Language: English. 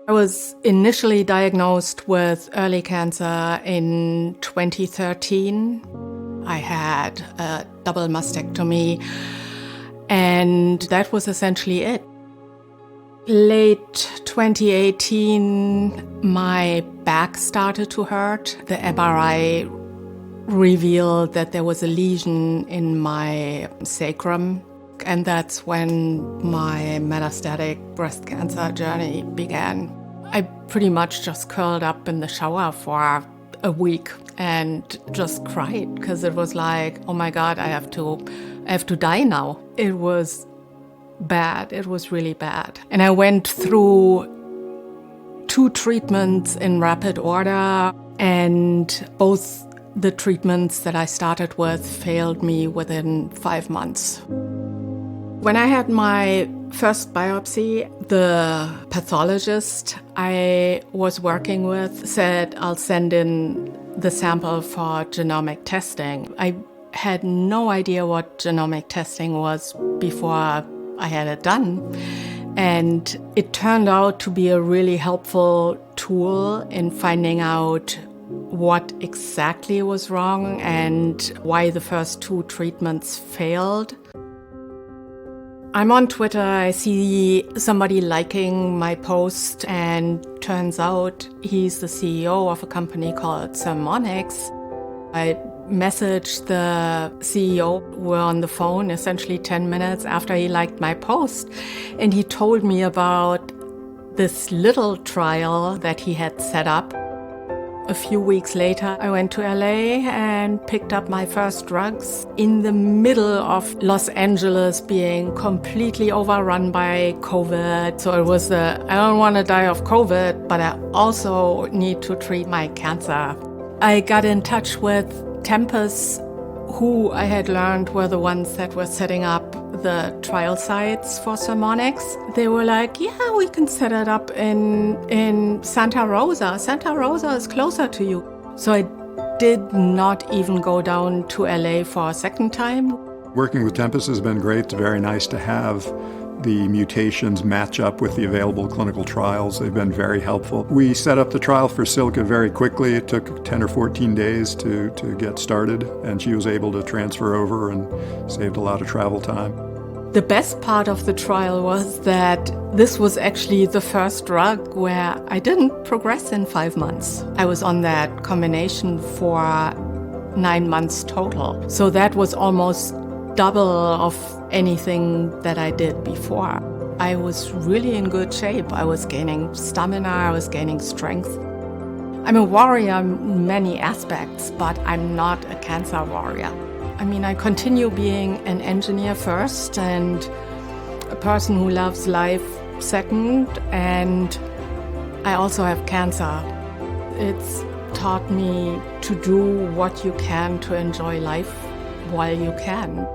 I was initially diagnosed with early cancer in 2013. I had a double mastectomy, and that was essentially it. Late 2018, my back started to hurt. The MRI revealed that there was a lesion in my sacrum, and that's when my metastatic breast cancer journey began. I pretty much just curled up in the shower for a week and just cried because it was like, oh my God, I have to die now. It was bad. It was really bad. And I went through 2 treatments in rapid order, and both the treatments that I started with failed me within 5 months. When I had my first biopsy, the pathologist I was working with said, I'll send in the sample for genomic testing. I had no idea what genomic testing was before I had it done. And it turned out to be a really helpful tool in finding out what exactly was wrong and why the first 2 treatments failed. I'm on Twitter, I see somebody liking my post, and turns out he's the CEO of a company called Sermonics. I messaged the CEO. We're on the phone essentially 10 minutes after he liked my post, and he told me about this little trial that he had set up. A few weeks later, I went to LA and picked up my first drugs in the middle of Los Angeles being completely overrun by COVID. So it was I don't want to die of COVID, but I also need to treat my cancer. I got in touch with Tempus, who I had learned were the ones that were setting up the trial sites for Sermonics. They were like, yeah, we can set it up in Santa Rosa. Santa Rosa is closer to you. So I did not even go down to LA for a second time. Working with Tempus has been great. It's very nice to have the mutations match up with the available clinical trials. They've been very helpful. We set up the trial for Silke very quickly. It took 10 or 14 days to get started, and she was able to transfer over and saved a lot of travel time. The best part of the trial was that this was actually the first drug where I didn't progress in 5 months. I was on that combination for 9 months total. So that was almost double of anything that I did before. I was really in good shape. I was gaining stamina, I was gaining strength. I'm a warrior in many aspects, but I'm not a cancer warrior. I mean, I continue being an engineer first and a person who loves life second, and I also have cancer. It's taught me to do what you can to enjoy life while you can.